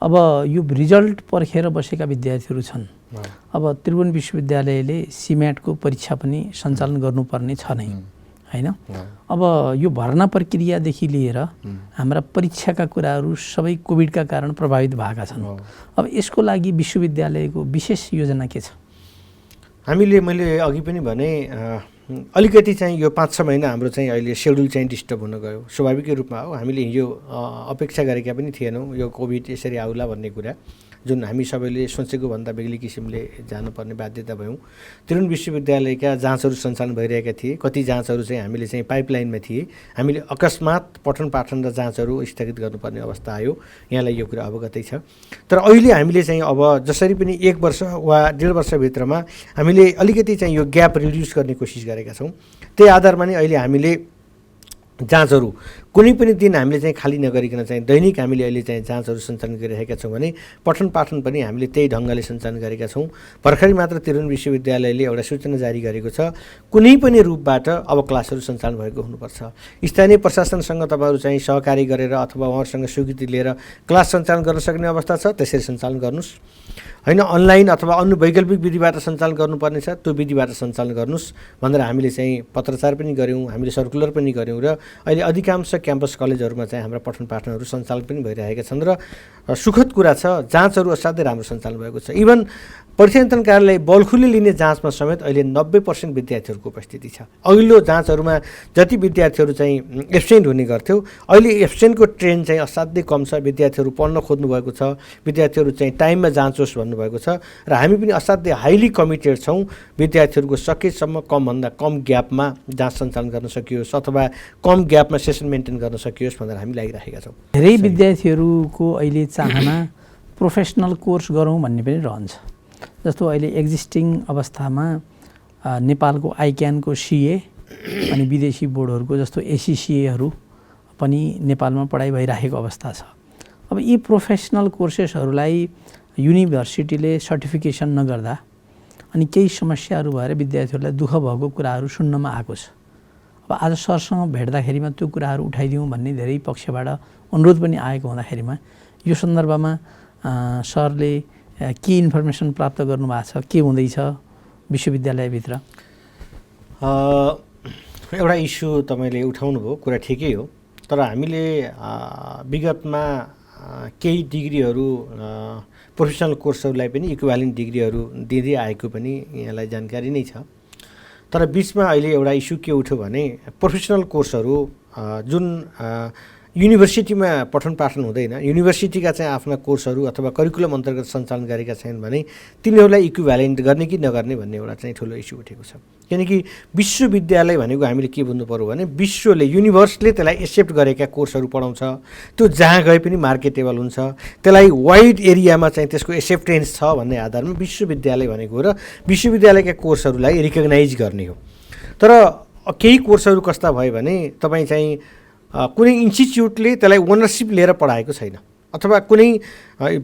अब यो रिजल्ट पर्खेर बसेका विद्यार्थीहरू छन्। अब त्रिभुवन विश्वविद्यालयले सिम्याटको परीक्षा पनि सञ्चालन गर्नुपर्ने छ नै होइन। अब यो भर्ना प्रक्रियादेखि लिएर हाम्रा परीक्षाका कुराहरू सबै कोभिडका कारण प्रभावित भएका छन्। अब यसको लागि विश्वविद्यालयको विशेष योजना के छ? मैले अघि पनि भने अलिकति चाहिँ यो 5-6 महिना हाम्रो चाहिँ अहिले सेड्युल चाहिँ डिस्टर्ब हुन गयो, स्वाभाविकै रूपमा हो। हामीले यो अपेक्षा गरेका पनि थिएनौँ यो कोभिड यसरी आउला भन्ने कुरा, जुन हामी सबैले सोचेको भन्दा बेग्लै किसिमले जानुपर्ने बाध्यता भयौँ। त्रिभुवन विश्वविद्यालयका जाँचहरू सञ्चालन भइरहेका थिए, कति जाँचहरू चाहिँ हामीले चाहिँ पाइपलाइनमा थिए। हामीले अकस्मात पठन पाठन र जाँचहरू स्थगित गर्नुपर्ने अवस्था आयो, यहाँलाई यो कुरा अवगतै छ। तर अहिले हामीले चाहिँ अब जसरी पनि 1 वर्ष वा 1.5 वर्षभित्रमा हामीले अलिकति चाहिँ यो ग्याप रिड्युस गर्ने कोसिस गरेका छौँ। त्यही आधारमा नै अहिले हामीले जाँचहरू कुनै पनि दिन हामीले चाहिँ खाली नगरिकन चाहिँ दैनिक हामीले अहिले चाहिँ जाँचहरू सञ्चालन गरिरहेका छौँ भने पठन पाठन पनि हामीले त्यही ढङ्गले सञ्चालन गरेका छौँ। भर्खरै मात्र त्रिभुवन विश्वविद्यालयले एउटा सूचना जारी गरेको छ, कुनै पनि रूपबाट अब क्लासहरू सञ्चालन भएको हुनुपर्छ। स्थानीय प्रशासनसँग तपाईँहरू चाहिँ सहकारी गरेर अथवा उहाँहरूसँग स्वीकृति लिएर क्लास सञ्चालन गर्न सक्ने अवस्था छ, त्यसरी सञ्चालन गर्नुहोस् होइन। अनलाइन अथवा अन्य वैकल्पिक विधिबाट सञ्चालन गर्नुपर्ने छ, त्यो विधिबाट सञ्चालन गर्नुहोस् भनेर हामीले चाहिँ पत्रचार पनि गऱ्यौँ, हामीले सर्कुलर पनि गऱ्यौँ र अहिले अधिकांश क्याम्पस कलेजहरूमा चाहिँ हाम्रा पठन पाठनहरू सञ्चालन पनि भइरहेका छन्। र सुखद कुरा छ, जाँचहरू असाध्यै राम्रो सञ्चालन भएको छ। इभन परीक्षा नियन्त्रण कार्यालय बल्खुले लिने जाँचमा समेत अहिले 90% विद्यार्थीहरूको उपस्थिति छ। अघिल्लो जाँचहरूमा जति विद्यार्थीहरू चाहिँ एब्सेन्ट हुने गर्थ्यो, अहिले एब्सेन्टको ट्रेन्ड चाहिँ असाध्यै कम छ। विद्यार्थीहरू पढ्न खोज्नु भएको छ, विद्यार्थीहरू चाहिँ टाइममा जाँचोस् भन्नुभएको छ र हामी पनि असाध्यै हाइली कमिटेड छौँ विद्यार्थीहरूको सकेसम्म कमभन्दा कम ग्यापमा जाँच सञ्चालन गर्न सकियोस् अथवा कम ग्यापमा सेसन मेन्टेन गर्न सकियोस् भनेर हामी लागिरहेका छौँ। धेरै विद्यार्थीहरूको अहिले चाहना प्रोफेसनल कोर्स गरौँ भन्ने पनि रहन्छ। जस्तो अहिले एक्जिस्टिङ अवस्थामा नेपालको आइक्यानको सिए अनि विदेशी बोर्डहरूको जस्तो एसिसिएहरू पनि नेपालमा पढाइ भइरहेको अवस्था छ। अब यी प्रोफेसनल कोर्सेसहरूलाई युनिभर्सिटीले सर्टिफिकेसन नगर्दा अनि केही समस्याहरू भएर विद्यार्थीहरूलाई दुःख भएको कुराहरू सुन्नमा आएको छ। अब आज सरसँग भेट्दाखेरिमा त्यो कुराहरू उठाइदिउँ भन्ने धेरै पक्षबाट अनुरोध पनि आएको हुँदाखेरिमा यो सन्दर्भमा सरले के इन्फर्मेसन प्राप्त गर्नुभएको छ, के हुँदैछ विश्वविद्यालयभित्र? एउटा इस्यु तपाईँले उठाउनु भयो, कुरा ठिकै हो। तर हामीले विगतमा केही डिग्रीहरू प्रोफेसनल कोर्सहरूलाई पनि इक्विभ्यालेन्ट डिग्रीहरू दिँदै आएको पनि यहाँलाई जानकारी नै छ। तर बिचमा अहिले एउटा इस्यु के उठ्यो भने प्रोफेसनल कोर्सहरू जुन युनिभर्सिटीमा पठन पाठन हुँदैन, युनिभर्सिटीका चाहिँ आफ्ना कोर्सहरू अथवा करिकुलम अन्तर्गत सञ्चालन गरेका छैनन् भने तिनीहरूलाई इक्विभ्यालेन्ट गर्ने कि नगर्ने भन्ने एउटा चाहिँ ठुलो इस्यु उठेको छ। किनकि विश्वविद्यालय भनेको हामीले के बुझ्नु पर्यो भने विश्वले युनिभर्सले त्यसलाई एक्सेप्ट गरेका कोर्सहरू पढाउँछ, त्यो जहाँ गए पनि मार्केटेबल हुन्छ, त्यसलाई वाइड एरियामा चाहिँ त्यसको एक्सेप्टेन्स छ भन्ने आधारमा विश्वविद्यालय भनेको र विश्वविद्यालयका कोर्सहरूलाई रिकगनाइज गर्ने हो। तर केही कोर्सहरू कस्ता भयो भने तपाईँ चाहिँ कुनै इन्स्टिच्युटले त्यसलाई ओनरसिप लिएर पढाएको छैन अथवा कुनै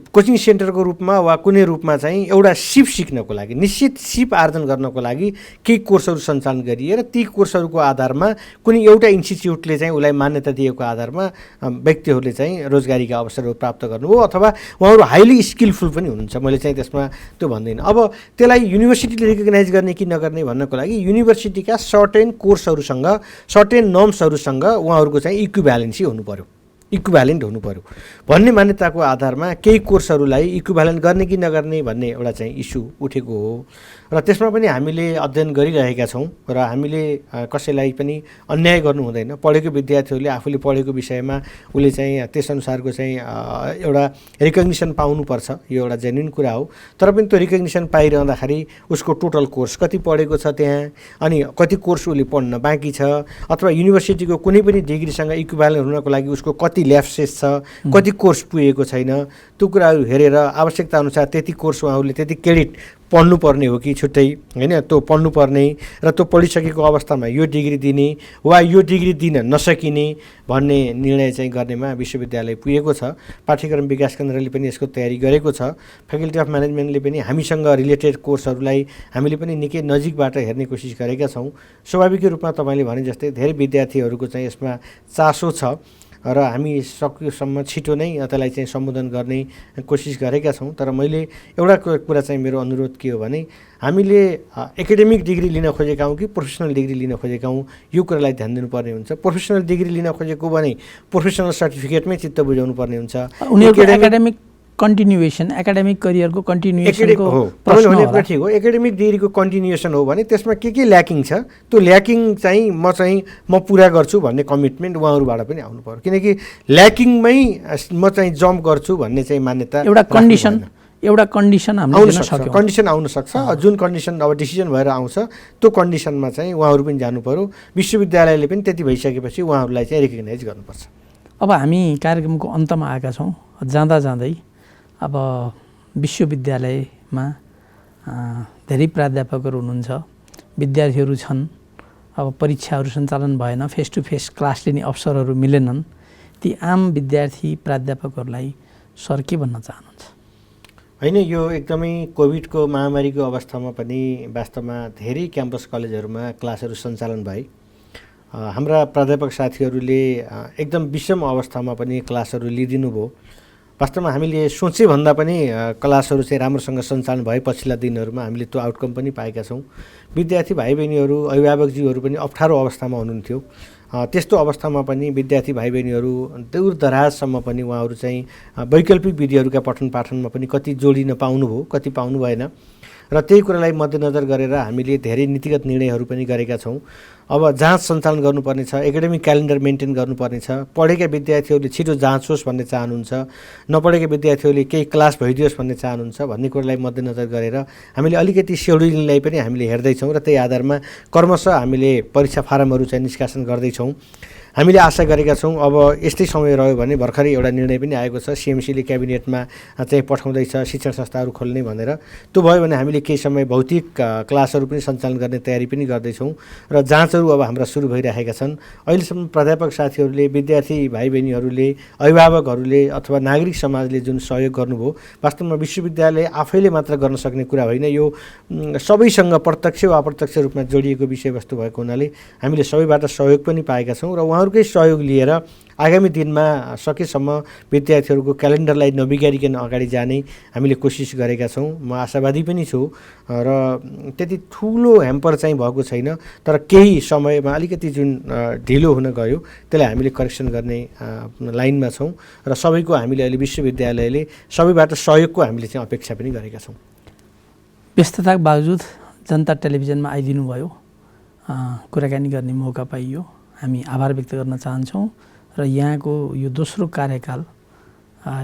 कोचिङ सेन्टरको रूपमा वा कुनै रूपमा चाहिँ एउटा सिप सिक्नको लागि, निश्चित सिप आर्जन गर्नको लागि केही कोर्सहरू सञ्चालन गरिए र ती कोर्सहरूको आधारमा कुनै एउटा इन्स्टिच्युटले चाहिँ उसलाई मान्यता दिएको आधारमा व्यक्तिहरूले चाहिँ रोजगारीका अवसरहरू प्राप्त गर्नुभयो अथवा उहाँहरू हाइली स्किलफुल पनि हुनुहुन्छ। मैले चाहिँ त्यसमा त्यो भन्दिनँ। अब त्यसलाई युनिभर्सिटीले रिकगनाइज गर्ने कि नगर्ने भन्नको लागि युनिभर्सिटीका सर्टेन कोर्सहरूसँग सर्टेन नर्म्सहरूसँग उहाँहरूको चाहिँ इक्विभ्यालेन्सी हुनु पर्यो। इक्विभ्यालेन्ट हुनु पर्यो भन्ने मान्यताको आधारमा केही कोर्सहरूलाई इक्विभ्यालेन्ट गर्ने कि नगर्ने भन्ने एउटा चाहिँ इस्यु उठेको हो र त्यसमा पनि हामीले अध्ययन गरिरहेका छौँ र हामीले कसैलाई पनि अन्याय गर्नु हुँदैन। पढेको विद्यार्थीहरूले आफूले पढेको विषयमा उसले चाहिँ त्यसअनुसारको चाहिँ एउटा रिकग्निसन पाउनुपर्छ, यो एउटा जेन्युन कुरा हो। तर पनि त्यो रिकग्निसन पाइरहँदाखेरि उसको टोटल कोर्स कति पढेको छ त्यहाँ, अनि कति कोर्स उसले पढ्न बाँकी छ, अथवा युनिभर्सिटीको कुनै पनि डिग्रीसँग इक्विभ्यालेन्ट हुनको लागि उसको कति ल्याप्सेस छ, कति कोर्स पुगेको छैन, त्यो कुराहरू हेरेर आवश्यकता अनुसार त्यति कोर्स उहाँहरूले त्यति क्रेडिट पढ्नुपर्ने हो कि छुट्टै होइन, त्यो पढ्नुपर्ने र त्यो पढिसकेको अवस्थामा यो डिग्री दिने वा यो डिग्री दिन नसकिने भन्ने निर्णय चाहिँ गर्नेमा विश्वविद्यालय पुगेको छ। पाठ्यक्रम विकास केन्द्रले पनि यसको तयारी गरेको छ। फ्याकल्टी अफ म्यानेजमेन्टले पनि हामीसँग रिलेटेड कोर्सहरूलाई हामीले पनि निकै नजिकबाट हेर्ने कोसिस गरेका छौँ। स्वाभाविक रूपमा तपाईँले भने जस्तै धेरै विद्यार्थीहरूको चाहिँ यसमा चासो छ र हामी सकेसम्म छिटो नै त्यसलाई चाहिँ सम्बोधन गर्ने कोसिस गरेका छौँ। तर मैले एउटा कुरा चाहिँ मेरो अनुरोध के हो भने हामीले एकाडेमिक डिग्री लिन खोजेका हौँ कि प्रोफेसनल डिग्री लिन खोजेका हौँ, यो कुरालाई ध्यान दिनुपर्ने हुन्छ। प्रोफेसनल डिग्री लिन खोजेको भने प्रोफेसनल सर्टिफिकेटमै चित्त बुझाउनु पर्ने हुन्छ। उनीहरूको एकाडेमिक कन्टिन्युएसन, एकाडेमिक करियरको कन्टिन्युएसनको प्रश्न होला। ठिक हो, एकाडेमिक डिग्रीको कन्टिन्युएसन हो भने त्यसमा के ल्याकिङ छ, त्यो ल्याकिङ चाहिँ म पुरा गर्छु भन्ने कमिटमेन्ट उहाँहरूबाट पनि आउनु पर्यो। किनकि ल्याकिङमै म चाहिँ जम्प गर्छु भन्ने चाहिँ मान्यता एउटा कन्डिसन हामीले दिन सक्यौँ। कन्डिसन आउन सक्छ, जुन कन्डिसन अब डिसिजन भएर आउँछ त्यो कन्डिसनमा चाहिँ उहाँहरू पनि जानु पर्यो। विश्वविद्यालयले पनि त्यति भइसकेपछि उहाँहरूलाई चाहिँ रिकग्नाइज गर्नुपर्छ। अब हामी कार्यक्रमको अन्तमा आएका छौँ। जाँदा जाँदै अब विश्वविद्यालयमा धेरै प्राध्यापकहरू हुनुहुन्छ, विद्यार्थीहरू छन्, अब परीक्षाहरू सञ्चालन भएन, फेस टु फेस क्लास लिने अवसरहरू मिलेनन्, ती आम विद्यार्थी प्राध्यापकहरूलाई सर के भन्न चाहनुहुन्छ? होइन, यो एकदमै कोभिडको महामारीको अवस्थामा पनि वास्तवमा धेरै क्याम्पस कलेजहरूमा क्लासहरू सञ्चालन भए। हाम्रा प्राध्यापक साथीहरूले एकदम विषम अवस्थामा पनि क्लासहरू लिइदिनु भयो। वास्तवमा हामीले सोचेभन्दा पनि क्लासहरू चाहिँ राम्रोसँग सञ्चालन भए पछिल्ला दिनहरूमा हामीले त्यो आउटकम पनि पाएका छौँ। विद्यार्थी भाइ बहिनीहरू, अभिभावकज्यूहरू पनि अप्ठ्यारो अवस्थामा हुनुहुन्थ्यो। त्यस्तो अवस्थामा पनि विद्यार्थी भाइ बहिनीहरू दूर दराजसम्म पनि उहाँहरू चाहिँ वैकल्पिक विधिहरूका पठन पाठनमा पनि कति जोडिन पाउनुभयो, कति पाउनु भएन र त्यही कुरालाई मध्यनजर गरेर हामीले धेरै नीतिगत निर्णयहरू पनि गरेका छौँ। अब जाँच सञ्चालन गर्नुपर्ने छ, एकाडेमिक क्यालेन्डर मेन्टेन गर्नुपर्ने छ। पढेका विद्यार्थीहरूले छिटो जाँच होस् भन्ने चाहनुहुन्छ, नपढेका विद्यार्थीहरूले केही क्लास भइदियोस् भन्ने चाहनुहुन्छ। भन्ने कुरालाई मध्यनजर गरेर हामीले अलिकति सेड्युलिङलाई पनि हामीले हेर्दैछौँ र त्यही आधारमा क्रमशः हामीले परीक्षा फारमहरू चाहिँ निष्कासन गर्दैछौँ। हामीले आशा गरेका छौँ अब यस्तै समय रह्यो भने भर्खरै एउटा निर्णय पनि आएको छ, सिएमसीले क्याबिनेटमा चाहिँ पठाउँदैछ शिक्षण संस्थाहरू खोल्ने भनेर। त्यो भयो भने हामीले केही समय भौतिक क्लासहरू पनि सञ्चालन गर्ने तयारी पनि गर्दैछौँ र जाँचहरू अब हाम्रा सुरु भइरहेका छन्। अहिलेसम्म प्राध्यापक साथीहरूले, विद्यार्थी भाइ बहिनीहरूले, अभिभावकहरूले अथवा नागरिक समाजले जुन सहयोग गर्नुभयो, वास्तवमा विश्वविद्यालय आफैले मात्र गर्न सक्ने कुरा होइन, यो सबैसँग प्रत्यक्ष वा अप्रत्यक्ष रूपमा जोडिएको विषयवस्तु भएको हुनाले हामीले सबैबाट सहयोग पनि पाएका छौँ र उहाँहरूकै सहयोग लिएर आगामी दिनमा सकेसम्म विद्यार्थीहरूको क्यालेन्डरलाई नबिगारिकन अगाडि जाने हामीले कोसिस गरेका छौँ। म आशावादी पनि छु र त्यति ठुलो ह्याम्पर चाहिँ भएको छैन, तर केही समयमा अलिकति जुन ढिलो हुन गयो त्यसलाई हामीले करेक्सन गर्ने लाइनमा छौँ र सबैको हामीले अहिले विश्वविद्यालयले सबैबाट सहयोगको हामीले चाहिँ अपेक्षा पनि गरेका छौँ। व्यस्तताको बावजुद जनता टेलिभिजनमा आइदिनु भयो, कुराकानी गर्ने मौका पाइयो, हामी आभार व्यक्त गर्न चाहन्छौँ र यहाँको यो दोस्रो कार्यकाल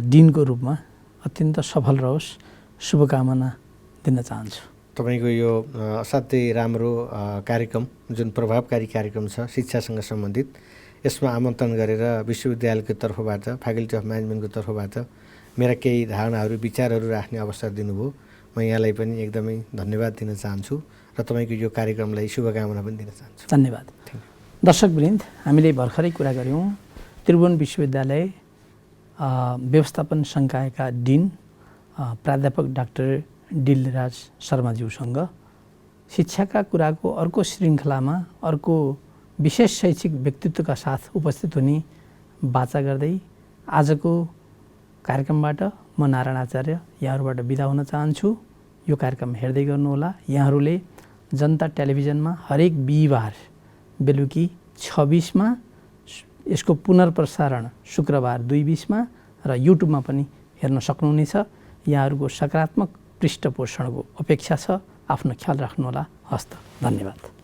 डिनको रूपमा अत्यन्त सफल रहोस्, शुभकामना दिन चाहन्छु। तपाईँको यो असाध्यै राम्रो कार्यक्रम, जुन प्रभावकारी कार्यक्रम छ शिक्षासँग सम्बन्धित, यसमा आमन्त्रण गरेर विश्वविद्यालयको तर्फबाट, फ्याकल्टी अफ म्यानेजमेन्टको तर्फबाट मेरा केही धारणाहरू, विचारहरू राख्ने अवसर दिनुभयो। म यहाँलाई पनि एकदमै धन्यवाद दिन चाहन्छु र तपाईँको यो कार्यक्रमलाई शुभकामना पनि दिन चाहन्छु। धन्यवाद। दर्शकवृन्द, हामीले भर्खरै कुरा गऱ्यौँ त्रिभुवन विश्वविद्यालय व्यवस्थापन संकायका डिन प्राध्यापक डाक्टर डिलराज शर्माज्यूसँग शिक्षाका कुराको अर्को श्रृङ्खलामा अर्को विशेष शैक्षिक व्यक्तित्वका साथ उपस्थित हुने बाचा गर्दै आजको कार्यक्रमबाट म नारायण आचार्य यहाँहरूबाट बिदा हुन चाहन्छु। यो कार्यक्रम हेर्दै गर्नुहोला। यहाँहरूले जनता टेलिभिजनमा हरेक बिहिबार बेलुकी 26मा यसको पुनर्प्रसारण शुक्रबार 2:20 मा र युट्युबमा पनि हेर्न सक्नुहुनेछ। यहाँहरूको सकारात्मक पृष्ठपोषणको अपेक्षा छ। आफ्नो ख्याल राख्नुहोला। हस्त। धन्यवाद।